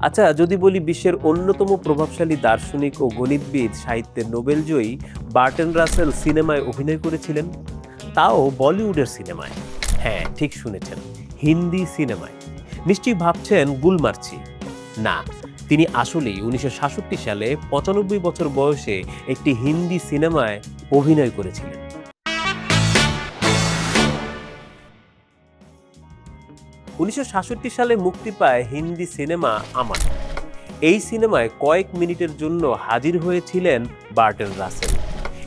আচ্ছা, যদি বলি বিশ্বের অন্যতম প্রভাবশালী দার্শনিক ও গণিতবিদ, সাহিত্যের নোবেলজয়ী বার্টন রাসেল সিনেমায় অভিনয় করেছিলেন, তাও বলিউডের সিনেমায়। হ্যাঁ, ঠিক শুনেছেন, হিন্দি সিনেমায়। নিশ্চয়ই ভাবছেন গুলমার্চি। না, তিনি আসলেই 1967 সালে 95 বছর বয়সে একটি হিন্দি সিনেমায় অভিনয় করেছিলেন। 1967 সালে মুক্তি পায় হিন্দি সিনেমা আমান। এই সিনেমায় কয়েক মিনিটের জন্য হাজির হয়েছিলেন বার্টন রাসেল।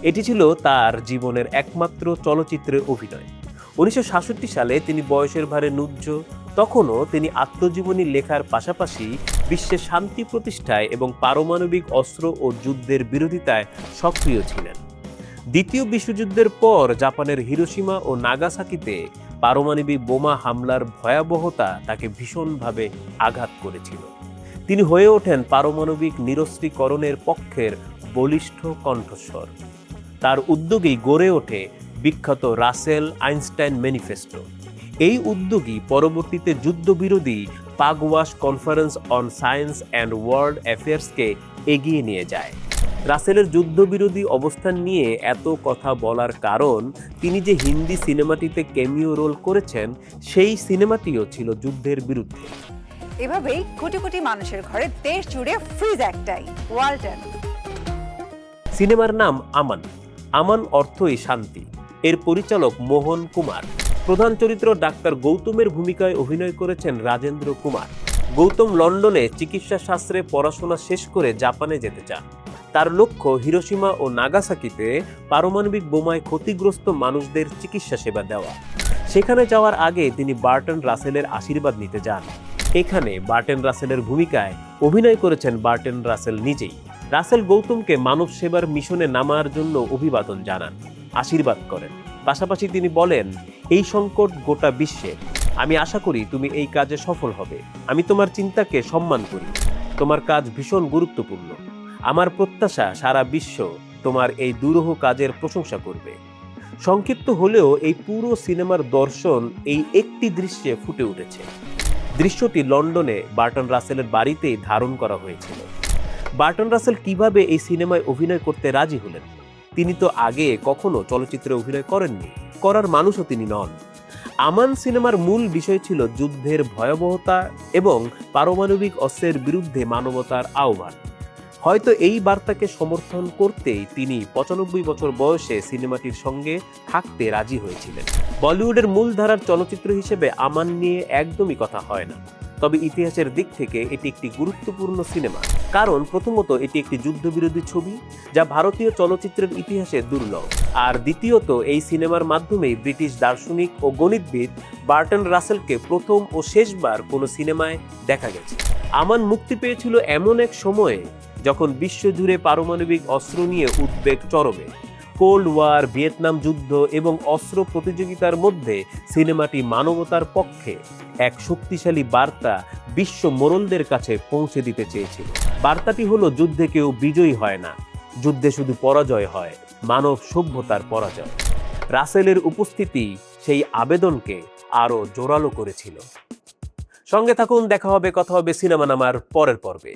এটি ছিল তার জীবনের একমাত্র চলচ্চিত্রে অভিনয়। 1967 সালে তিনি বয়সের ভারে নুজ্জ। তখনও তিনি আত্মজীবনী লেখার পাশাপাশি বিশ্বে শান্তি প্রতিষ্ঠায় এবং পারমাণবিক অস্ত্র ও যুদ্ধের বিরোধিতায় সক্রিয় ছিলেন। দ্বিতীয় বিশ্বযুদ্ধের পর জাপানের হিরোশিমা ও নাগাসাকিতে পারমাণবিক বোমা হামলার ভয়াবহতা তাকে ভীষণভাবে আঘাত করেছিল। তিনি হয়ে ওঠেন পারমাণবিক নিরস্ত্রীকরণের পক্ষের বলিষ্ঠ কণ্ঠস্বর। তার উদ্যোগেই গড়ে ওঠে বিখ্যাত রাসেল আইনস্টাইন ম্যানিফেস্টো। এই উদ্যোগই পরবর্তীতে যুদ্ধবিরোধী Pugwash conference on science and world অ্যাফেয়ার্সকে এগিয়ে নিয়ে যায়। রাসেলের যুদ্ধবিরোধী অবস্থান নিয়ে এত কথা বলার কারণ, তিনি যে হিন্দি সিনেমাটিতে ক্যামিও রোল করেছেন, সেই সিনেমাটিও ছিল যুদ্ধের বিরুদ্ধে। এভাবেই কোটি কোটি মানুষের ঘরে দেশ জুড়ে ফ্রিজ একটাই, ওয়ালটন। সিনেমার নাম আমান। আমান অর্থই শান্তি। এর পরিচালক মোহন কুমার। প্রধান চরিত্র ডাক্তার গৌতমের ভূমিকায় অভিনয় করেছেন রাজেন্দ্র কুমার। গৌতম লন্ডনে চিকিৎসা শাস্ত্রে পড়াশোনা শেষ করে জাপানে যেতে চান। তার লক্ষ্য হিরোশিমা ও নাগাসাকিতে পারমাণবিক বোমায় ক্ষতিগ্রস্ত মানুষদের চিকিৎসা সেবা দেওয়া। সেখানে যাওয়ার আগে তিনি বার্টন রাসেলের আশীর্বাদ নিতে যান। এখানে বার্টন রাসেলের ভূমিকায় অভিনয় করেছেন বার্টন রাসেল নিজেই। রাসেল গৌতমকে মানব সেবার মিশনে নামার জন্য অভিবাদন জানান, আশীর্বাদ করেন। পাশাপাশি তিনি বলেন, এই সংকট গোটা বিশ্বে, আমি আশা করি তুমি এই কাজে সফল হবে। আমি তোমার চিন্তাকে সম্মান করি। তোমার কাজ ভীষণ গুরুত্বপূর্ণ। আমার প্রত্যাশা সারা বিশ্ব তোমার এই দুরূহ কাজের প্রশংসা করবে। সংক্ষিপ্ত হলেও এই পুরো সিনেমার দর্শন এই একটি দৃশ্যে ফুটে উঠেছে। দৃশ্যটি লন্ডনে বার্টন রাসেলের বাড়িতেই ধারণ করা হয়েছিল। বার্টন রাসেল কিভাবে এই সিনেমায় অভিনয় করতে রাজি হলেন? তিনি তো আগে কখনো চলচ্চিত্রে অভিনয় করেননি, করার মানুষও তিনি নন। আমান সিনেমার মূল বিষয় ছিল যুদ্ধের ভয়াবহতা এবং পারমাণবিক অস্ত্রের বিরুদ্ধে মানবতার আহ্বান। হয়তো এই বার্তাকে সমর্থন করতেই তিনি 95 বছর বয়সে সিনেমাটির সঙ্গে থাকতে রাজি হয়েছিলেন। বলিউডের মূলধারার চলচ্চিত্র হিসেবে আমান নিয়ে একদমই কথা হয় না, তবে ইতিহাসের দিক থেকে এটি একটি গুরুত্বপূর্ণ সিনেমা। কারণ প্রথমত, এটি একটি যুদ্ধবিরোধী ছবি, যা ভারতীয় চলচ্চিত্রের ইতিহাসে দুর্লভ। আর দ্বিতীয়ত, এই সিনেমার মাধ্যমেই ব্রিটিশ দার্শনিক ও গণিতবিদ বার্টন রাসেলকে প্রথম ও শেষবার কোনো সিনেমায় দেখা গেছে। আমান মুক্তি পেয়েছিল এমন এক সময়ে যখন বিশ্বজুড়ে পারমাণবিক অস্ত্র নিয়ে উদ্বেগ চরমে। কোল্ড ওয়ার, ভিয়েতনাম যুদ্ধ এবং অস্ত্র প্রতিযোগিতার মধ্যে সিনেমাটি মানবতার পক্ষে এক শক্তিশালী বার্তা বিশ্ব মোড়লদের কাছে পৌঁছে দিতে চেয়েছিল। বার্তাটি হলো, যুদ্ধে কেউ বিজয়ী হয় না, যুদ্ধে শুধু পরাজয় হয়, মানব সভ্যতার পরাজয়। রাসেলের উপস্থিতি সেই আবেদনকে আরও জোরালো করেছিল। সঙ্গে থাকুন, দেখা হবে, কথা হবে সিনেমা নামার পরের পর্বে।